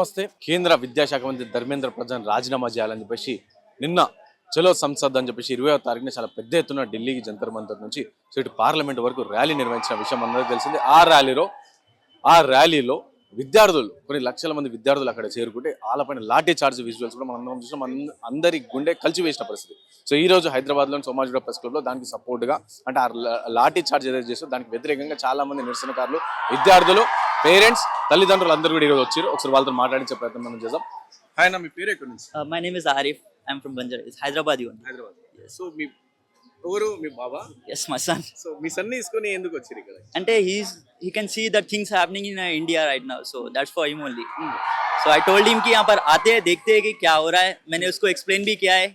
నమస్తే. కేంద్ర విద్యాశాఖ మంత్రి ధర్మేంద్ర ప్రధాన్ రాజీనామా చేయాలని చెప్పేసి నిన్న చలో సంసద్ అని చెప్పేసి 20వ తారీఖున చాలా పెద్ద ఎత్తున ఢిల్లీకి జంతర్ మంతర్ నుంచి ఇటు పార్లమెంట్ వరకు ర్యాలీ నిర్వహించిన విషయం అందరికీ తెలిసింది. ఆ ర్యాలీలో విద్యార్థులు కొన్ని లక్షల మంది విద్యార్థులు అక్కడ చేరుకుంటే వాళ్ళపైన లాఠీ చార్జ్ విజువల్స్ కూడా మనం చూసాం. అందరి గుండె కలిసి వేసిన పరిస్థితి. సో ఈ రోజు హైదరాబాద్లోని సోమాజిగూడ ప్రెస్ క్లబ్లో దానికి సపోర్ట్గా అంటే ఆ లాఠీ చార్జ్ ఏదైతే చేస్తూ దానికి వ్యతిరేకంగా చాలా మంది నిరసనకారులు, విద్యార్థులు, పేరెంట్స్, తల్లిదండ్రులు అందరూ కూడా ఈరోజు వచ్చారు. ఒకసారి వాళ్ళతో మాట్లాడించే ప్రయత్నం మనం చేద్దాం. ఆయన మీ పేరు ఎక్కడి నుంచి? My name is Arif. I'm from Banjara. It's Hyderabad only. Hyderabad. So మీ ఎవరు మీ బాబా? Yes, my son. సో మీ సన్ని తీసుకొని ఎందుకు వచ్చారు ఇక్కడ? And he can see that things happening in India right now. So that's for him only. So I told him कि यहाँ पर आते हैं, देखते हैं कि क्या हो रहा है. मैंने उसको explain भी किया है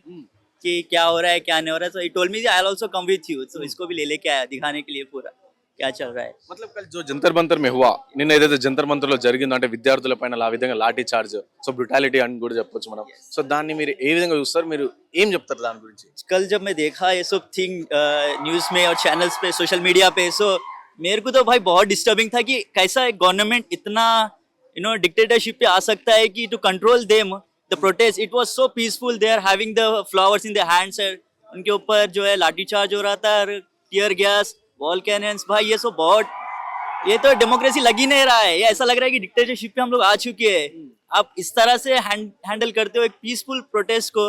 कि क्या हो रहा है, क्या नहीं हो रहा है. So he told me that I'll also come with you. So इसको भी ले लेके आया दिखाने के लिए पूरा क्या चल रहा है. मतलब कल जो जंतर मंतर में हुआ, నిన్న ఏదైతే జంతర్ మంతర్ లో జరిగిందో అంటే విద్యార్థుల పైన ఆ విధంగా లాఠీ చార్జ్, సో బ్రుటాలిటీ అని కూడా చెప్పొచ్చు మనం. సో దాన్ని మీరు ఏ విధంగా చూస్తారు, మీరు ఏం చెప్తారు దాని గురించి? कल जब मैं देखा ये सब थिंग न्यूज़ में और चैनल्स पे, सोशल मीडिया पे, सो मेरे को तो भाई बहुत डिस्टर्बिंग था कि कैसा एक गवर्नमेंट इतना डिक्टेटरशिप पे आ सकता है कि to control them the protest. It was so peaceful. They are having the flowers in the hands. उनके ऊपर जो है लाठी चार्ज हो रहा था, टीयर गैस, वॉल कैनन्स. भाई ये सब बहुत, ये तो डेमोक्रेसी लग ही नहीं रहा है. ये ऐसा लग रहा है कि डिक्टेटरशिप पे हम लोग आ चुके हैं. आप इस तरह से हैंडल करते हो एक पीसफुल प्रोटेस्ट को,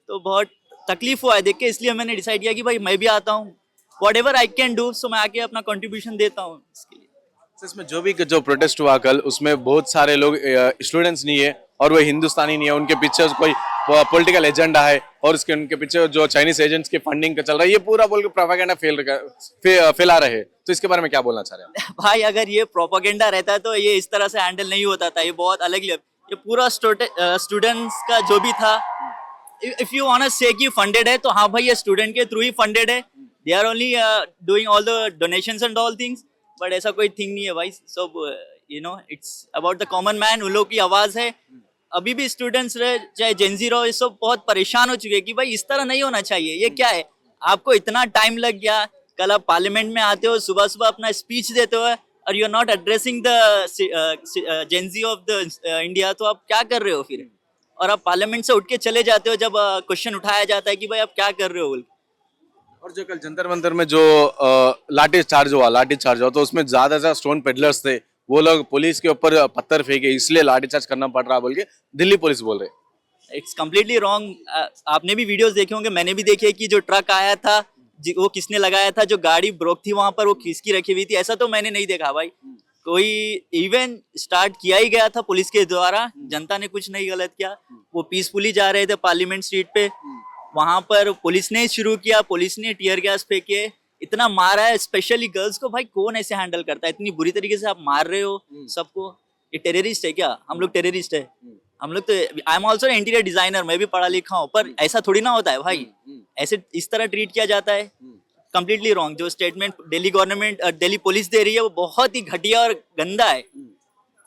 तो बहुत तकलीफ हुआ है देख के. इसलिए मैंने डिसाइड किया कि भाई मैं भी आता हूँ, व्हाटएवर आई कैन डू. सो मैं आके अपना कंट्रीब्यूशन देता हूँ इसके लिए. इसमें जो प्रोटेस्ट हुआ कल, उसमें बहुत सारे लोग स्टूडेंट्स नहीं है और वो हिंदुस्तानी नहीं है. उनके पीछे कोई पॉलिटिकल एजेंडा है और उनके पीछे जो चाइनीज एजेंट्स की फंडिंग का चल रहा है, ये पूरा बोल के प्रोपेगेंडा फैला रहे हैं. तो इसके बारे में क्या बोलना चाह रहे हैं? भाई अगर ये प्रोपेगेंडा रहता तो ये इस तरह से हैंडल नहीं होता था. ये बहुत अलग लेवल. ये पूरा स्टूडेंट्स का जो भी था, इफ यू वांट टू से कि फंडेड है, तो हाँ भाई ये स्टूडेंट के थ्रू ही फंडेड है. They are only doing all the donations and all things. But ऐसा कोई थिंग नहीं है भाई. सब it's about the common man. उन लोग की आवाज है. अभी भी स्टूडेंट्स रहे, चाहे जेंजी रहो, ये सब बहुत परेशान हो चुके हैं कि भाई इस तरह नहीं होना चाहिए. ये क्या है, आपको इतना टाइम लग गया. कल आप पार्लियामेंट में आते हो, सुबह सुबह अपना स्पीच देते हो और you are not addressing the Gen Z of the India. तो आप क्या कर रहे हो फिर? और आप पार्लियामेंट से उठ के चले जाते हो जब क्वेश्चन उठाया जाता है कि भाई आप क्या कर रहे हो. और जो कल जंतर मंतर में जो लाठी चार्ज हुआ तो उसमें ज्यादा स्टोन पेडलर्स थे. वो लोग पुलिस के ऊपर पत्थर फेंके, इसलिए लाठीचार्ज करना पड़ रहा बोल के दिल्ली पुलिस बोल रहे. It's completely wrong. आपने भी वीडियोस देखे होंगे, मैंने भी देखे कि जो ट्रक आया था वो किसने लगाया था, जो गाड़ी ब्रोक थी वहां पर वो किसकी रखी हुई थी, ऐसा तो मैंने नहीं देखा भाई. कोई इवेंट स्टार्ट किया ही गया था पुलिस के द्वारा. जनता ने कुछ नहीं गलत किया. वो पीसफुली जा रहे थे पार्लियामेंट स्ट्रीट पे, वहां पर पुलिस ने शुरू किया. पुलिस ने टीयर गैस फेंके, इतना मारा है स्पेशली गर्ल्स को. भाई कौन ऐसे हैंडल करता है? इतनी बुरी तरीके से आप मार रहे हो सबको. ये टेररिस्ट है क्या? हम लोग टेररिस्ट है? हम लोग तो, I am also interior designer, मैं भी पढ़ा लिखा हूँ, पर ऐसा थोड़ी ना होता है भाई. ऐसे इस तरह ट्रीट किया जाता है. Completely wrong. जो स्टेटमेंट दिल्ली गवर्नमेंट और दिल्ली पुलिस दे रही है वो बहुत ही घटिया और गंदा है.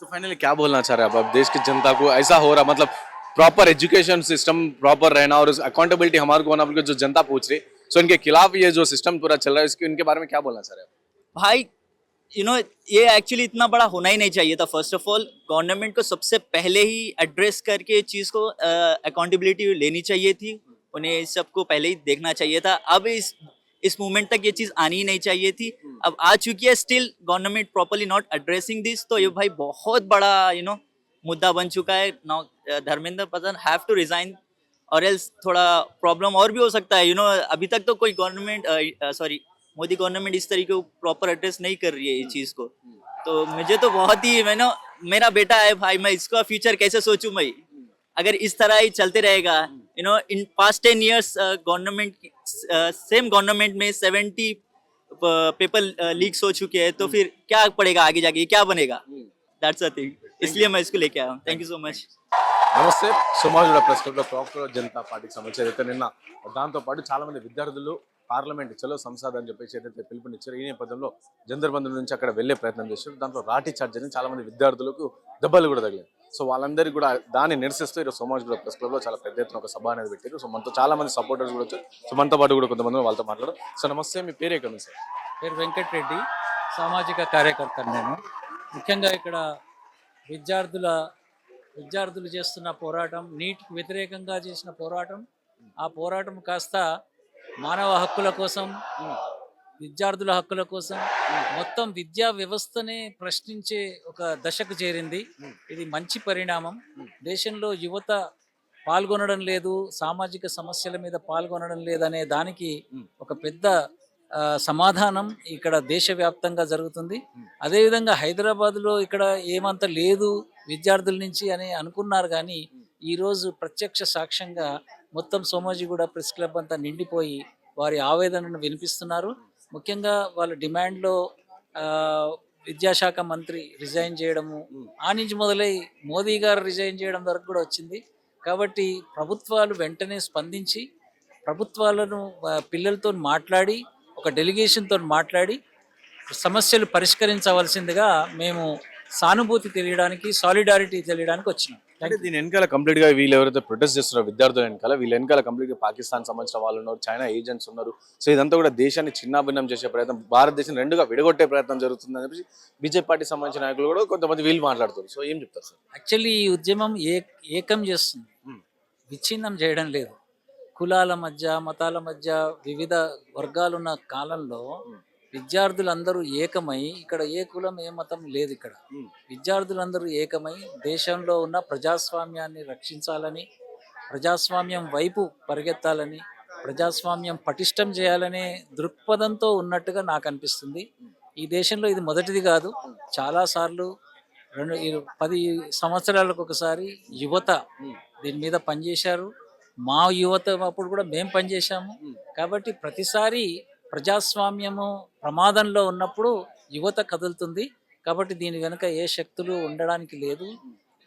तो फाइनली क्या बोलना चाह रहे हैं आप? देश की जनता को ऐसा हो रहा, मतलब प्रॉपर एजुकेशन सिस्टम प्रॉपर रहना और अकाउंटेबिलिटी हमारे को होना, जो जनता पूछ रही, सो इनके खिलाफ ये जो सिस्टम पूरा चल रहा है, इसके इनके बारे में क्या बोलना चाह रहे हैं? भाई ये एक्चुअली इतना बड़ा होना ही नहीं चाहिए था. फर्स्ट ऑफ ऑल गवर्नमेंट को सबसे पहले ही एड्रेस करके चीज को अकाउंटेबिलिटी लेनी चाहिए थी. उन्हें इस सबको पहले ही देखना चाहिए था. अब इस मूवमेंट तक ये चीज आनी ही नहीं चाहिए थी. अब आ चुकी है, still government properly not addressing this. तो ये भाई बहुत बड़ा मुद्दा बन चुका है. Now Dharmendra Pradhan have to resign और एल्स थोड़ा प्रॉब्लम और भी हो सकता है. अभी तक तो कोई गवर्नमेंट मोदी गवर्नमेंट इस तरीके को प्रॉपर एड्रेस नहीं कर रही है ये चीज को. तो मुझे तो बहुत ही मेरा बेटा है भाई, मैं इसका फ्यूचर कैसे सोचूं मैं, अगर इस तरह ही चलते रहेगा. In past 10 years government same government में 70 पेपर लीक्स हो चुके हैं. तो फिर क्या पड़ेगा आगे जाके, क्या बनेगा? That's a thing. इसलिए मैं इसको लेके आया हूँ. Thank you so much. నమస్తే. సోమాజిగూడ ప్రెస్ క్లబ్లో ప్రవక్తలు జనతా పార్టీకి సంబంధించి అయితే నిన్న దాంతో పాటు చాలా మంది విద్యార్థులు పార్లమెంట్ చలో సంసద్ అని చెప్పేసి ఏదైతే పిలుపునిచ్చారో, ఈ నేపథ్యంలో జంతర్ మంతర్ నుంచి అక్కడ వెళ్లే ప్రయత్నం చేశారు. దాంట్లో లాఠీ చార్జ్ అని చాలా మంది విద్యార్థులకు దెబ్బలు కూడా తగిలాయి. సో వాళ్ళందరికీ కూడా దాన్ని నిరసిస్తూ ఈరోజు సోమాజిగూడ ప్రెస్ క్లబ్లో చాలా పెద్ద ఎత్తున ఒక సభ అనేది పెట్టారు. సో మనతో చాలా మంది సపోర్టర్స్ కూడా వచ్చారు. సో మనతో పాటు కూడా కొంతమంది వాళ్ళతో మాట్లాడారు. సో నమస్తే, మీ పేరు ఎక్కడ సార్? పేరు వెంకటరెడ్డి, సామాజిక కార్యకర్త. నేను ముఖ్యంగా ఇక్కడ విద్యార్థుల విద్యార్థులు చేస్తున్న పోరాటం, నీట్కి వ్యతిరేకంగా చేసిన పోరాటం, ఆ పోరాటం కాస్త మానవ హక్కుల కోసం, విద్యార్థుల హక్కుల కోసం, మొత్తం విద్యా వ్యవస్థనే ప్రశ్నించే ఒక దశకు చేరింది. ఇది మంచి పరిణామం. దేశంలో యువత పాల్గొనడం లేదు, సామాజిక సమస్యల మీద పాల్గొనడం లేదనే దానికి ఒక పెద్ద సమాధానం ఇక్కడ దేశవ్యాప్తంగా జరుగుతుంది. అదేవిధంగా హైదరాబాద్లో ఇక్కడ ఏమంత లేదు విద్యార్థుల నుంచి అని అనుకున్నారు, కానీ ఈరోజు ప్రత్యక్ష సాక్ష్యంగా మొత్తం సోమాజిగూడ ప్రెస్ క్లబ్ అంతా నిండిపోయి వారి ఆవేదనను వినిపిస్తున్నారు. ముఖ్యంగా వాళ్ళ డిమాండ్లో విద్యాశాఖ మంత్రి రిజైన్ చేయడము, ఆ నుంచి మొదలై మోదీ గారు రిజైన్ చేయడం వరకు కూడా వచ్చింది. కాబట్టి ప్రభుత్వాలు వెంటనే స్పందించి ప్రభుత్వాలను పిల్లలతో మాట్లాడి ఒక డెలిగేషన్తో మాట్లాడి సమస్యలు పరిష్కరించవలసిందిగా మేము సానుభూతి తెలియడానికి, సాలిడారిటీ తెలియడానికి వచ్చినాం. అంటే దీని వెనకాల కంప్లీట్ గా వీళ్ళు ఎవరైతే ప్రొటెస్ట్ చేస్తున్నారో విద్యార్థుల వెనకాల, వీళ్ళ వెనకాల కంప్లీట్ గా పాకిస్తాన్ సంబంధించిన వాళ్ళు ఉన్నారు, చైనా ఏజెంట్స్ ఉన్నారు. సో ఇదంతా కూడా దేశాన్ని చిన్నాభిన్నం చేసే ప్రయత్నం, భారతదేశం రెండుగా విడగొట్టే ప్రయత్నం జరుగుతుంది అని చెప్పి బీజేపీ పార్టీ సంబంధించిన నాయకులు కూడా కొంతమంది వీళ్ళు మాట్లాడుతారు. సో ఏం చెప్తారు సార్? యాక్చువల్లీ ఈ ఉద్యమం ఏకం చేస్తుంది, విచ్ఛిన్నం చేయడం లేదు. కులాల మధ్య, మతాల మధ్య, వివిధ వర్గాలున్న కాలంలో విద్యార్థులందరూ ఏకమై, ఇక్కడ ఏ కులం ఏ మతం లేదు, ఇక్కడ విద్యార్థులందరూ ఏకమై దేశంలో ఉన్న ప్రజాస్వామ్యాన్ని రక్షించాలని, ప్రజాస్వామ్యం వైపు పరిగెత్తాలని, ప్రజాస్వామ్యం పటిష్టం చేయాలనే దృక్పథంతో ఉన్నట్టుగా నాకు అనిపిస్తుంది. ఈ దేశంలో ఇది మొదటిది కాదు, చాలాసార్లు 10 సంవత్సరాలకు ఒకసారి యువత దీని మీద పనిచేశారు. మా యువత అప్పుడు కూడా మేము పనిచేశాము. కాబట్టి ప్రతిసారి ప్రజాస్వామ్యము ప్రమాదంలో ఉన్నప్పుడు యువత కదులుతుంది. కాబట్టి దీని వెనుక ఏ శక్తులు ఉండడానికి లేదు.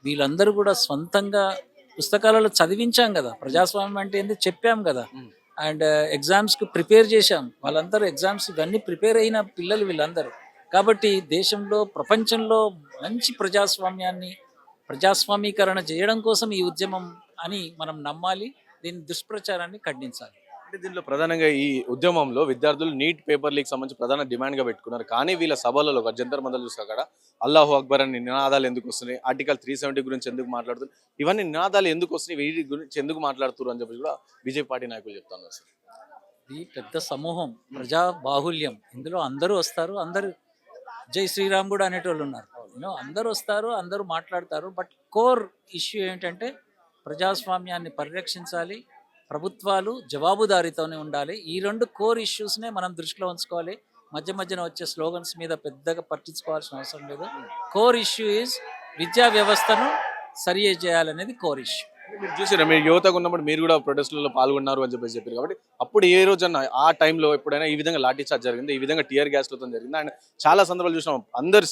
వీళ్ళందరూ కూడా సొంతంగా పుస్తకాలలో చదివించాం కదా, ప్రజాస్వామ్యం అంటే ఏంటి చెప్పాం కదా, అండ్ ఎగ్జామ్స్కి ప్రిపేర్ చేశాం. వాళ్ళందరూ ఎగ్జామ్స్ ఇవన్నీ ప్రిపేర్ అయిన పిల్లలు వీళ్ళందరూ. కాబట్టి దేశంలో, ప్రపంచంలో మంచి ప్రజాస్వామ్యాన్ని, ప్రజాస్వామీకరణ చేయడం కోసం ఈ ఉద్యమం అని మనం నమ్మాలి. దీని దుష్ప్రచారాన్ని ఖండించాలి. అంటే దీంట్లో ప్రధానంగా ఈ ఉద్యమంలో విద్యార్థులు నీట్ పేపర్ లీక్ సంబంధించి ప్రధాన డిమాండ్ గా పెట్టుకున్నారు. కానీ వీళ్ళ సభలలో జంతర్ మంతర్ చూసా అక్కడ అల్లాహు అక్బర్ అని నినాదాలు ఎందుకు వస్తున్నాయి, ఆర్టికల్ 370 గురించి ఎందుకు మాట్లాడుతున్నారు, ఇవన్నీ నినాదాలు ఎందుకు వస్తున్నాయి, వీటి గురించి ఎందుకు మాట్లాడుతున్నారు అని చెప్పి కూడా బీజేపీ పార్టీ నాయకులు చెప్తున్నారు సార్. ఇది పెద్ద సమూహం, ప్రజా బాహుల్యం. ఇందులో అందరూ వస్తారు, అందరూ జై శ్రీరామ్ కూడా అనేటోళ్ళు ఉన్నారు. అందరూ వస్తారు, అందరూ మాట్లాడతారు. బట్ కోర్ ఇష్యూ ఏంటంటే ప్రజాస్వామ్యాన్ని పరిరక్షించాలి, ప్రభుత్వాలు జవాబుదారీతోనే ఉండాలి. ఈ 2 కోర్ ఇష్యూస్నే మనం దృష్టిలో ఉంచుకోవాలి. మధ్యన వచ్చే స్లోగన్స్ మీద పెద్దగా పట్టించుకోవాల్సిన అవసరం లేదు. కోర్ ఇష్యూ ఈజ్ విద్యా వ్యవస్థను సరి చేయాలనేది కోర్ ఇష్యూ. మీరు చూసారా, మీరు యువతకు ఉన్నప్పుడు మీరు కూడా ప్రొటెస్ట్లలో పాల్గొన్నారు అని చెప్పేసి చెప్పారు. కాబట్టి అప్పుడు ఏ రోజన్నా ఆ టైంలో ఎప్పుడైనా ఈ విధంగా లాఠీ చార్జ్ జరిగింది, ఈ విధంగా టియర్ గ్యాస్లతో జరిగింది, అండ్ చాలా సందర్భాలు చూసినాం. అందరు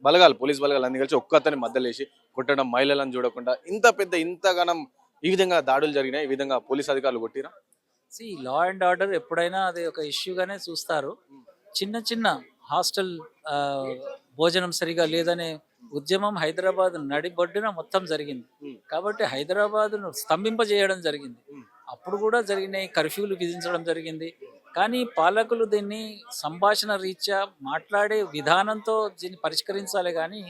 బలగాలు, పోలీస్ బలగాలు అన్ని కలిసి ఒక్కతని మధ్యలేసి కొట్టడం, మహిళలను చూడకుండా ఇంతగానం ఈ విధంగా దాడులు జరిగినాయి. ఈ విధంగా పోలీస్ అధికారులు కొట్టిరా? లా అండ్ ఆర్డర్ ఎప్పుడైనా అది ఒక ఇష్యూగానే చూస్తారు. చిన్న హాస్టల్ భోజనం సరిగా లేదనే ఉద్యమం హైదరాబాద్ నడిబొడ్డున మొత్తం జరిగింది. కాబట్టి హైదరాబాద్ను స్తంభింపజేయడం జరిగింది. అప్పుడు కూడా జరిగినాయి, కర్ఫ్యూలు విధించడం జరిగింది. కానీ పాలకులు దీన్ని సంభాషణ రీత్యా మాట్లాడే విధానంతో దీన్ని పరిష్కరించాలి. కానీ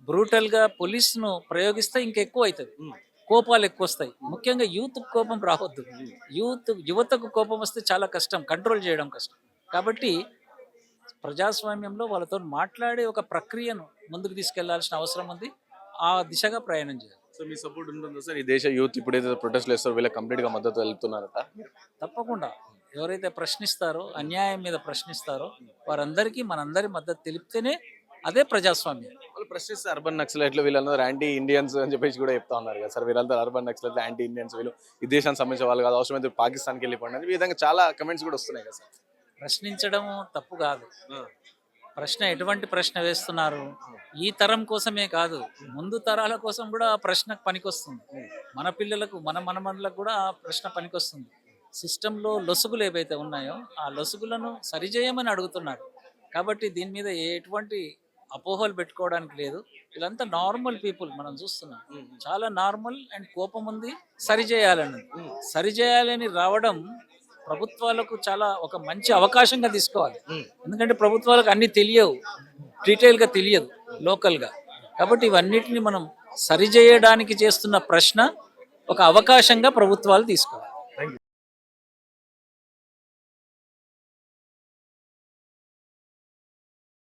బ్రూటల్గా పోలీసును ప్రయోగిస్తే ఇంకెక్కువ అవుతుంది, కోపాలు ఎక్కువ వస్తాయి. ముఖ్యంగా యూత్ కోపం రావద్దు. యువతకు కోపం వస్తే చాలా కష్టం, కంట్రోల్ చేయడం కష్టం. కాబట్టి ప్రజాస్వామ్యంలో వాళ్ళతో మాట్లాడే ఒక ప్రక్రియను ముందుకు తీసుకెళ్లాల్సిన అవసరం ఉంది. ఆ దిశగా ప్రయాణం చేయాలి. సో మీ సపోర్ట్ ఉంటుందా సార్? ఈ దేశ యూత్ ఇప్పుడు ఏదైతే ప్రొటెస్ట్లు చేస్తారో వీళ్ళకి కంప్లీట్ గా మద్దతు వెళ్తున్నారట? తప్పకుండా. ఎవరైతే ప్రశ్నిస్తారో, అన్యాయం మీద ప్రశ్నిస్తారో వారందరికీ మనందరి మద్దతు తెలిపితేనే అదే ప్రజాస్వామ్యం. వాళ్ళు ప్రశ్నిస్తే అర్బన్ నక్సలైట్లు వీళ్ళందరూ యాంటీ ఇండియన్స్ అని చెప్పేసి కూడా చెప్తా ఉన్నారు కదా సార్. వీళ్ళందరూ అర్బన్ నక్సలైట్లు, యాంటీ ఇండియన్స్, వీళ్ళు ఈ దేశానికి సంబంధించిన వాళ్ళు కాదు, అవసరమైతే పాకిస్తాన్కి వెళ్ళిపోండి, ఈ విధంగా చాలా కమెంట్స్ కూడా వస్తున్నాయి కదా సార్. ప్రశ్నించడం తప్పు కాదు. ప్రశ్న ఎటువంటి ప్రశ్న వేస్తున్నారు? ఈ తరం కోసమే కాదు, ముందు తరాల కోసం కూడా ఆ ప్రశ్న పనికొస్తుంది. మన పిల్లలకు, మన మనమనులకు కూడా ఆ ప్రశ్న పనికొస్తుంది. సిస్టంలో లొసుగులు ఏవైతే ఉన్నాయో ఆ లొసుగులను సరిచేయమని అడుగుతున్నారు. కాబట్టి దీని మీద ఎటువంటి అపోహలు పెట్టుకోవడానికి లేదు. వీళ్ళంతా నార్మల్ పీపుల్, మనం చూస్తున్నాం చాలా నార్మల్. అండ్ కోపం ఉంది, సరిచేయాలని రావడం ప్రభుత్వాలకు చాలా ఒక మంచి అవకాశంగా తీసుకోవాలి. ఎందుకంటే ప్రభుత్వాలకు అన్ని తెలియవు, డీటెయిల్గా తెలియదు లోకల్గా. కాబట్టి ఇవన్నిటిని మనం సరిచేయడానికి చేస్తున్న ప్రశ్న ఒక అవకాశంగా ప్రభుత్వాలు తీసుకోవాలి.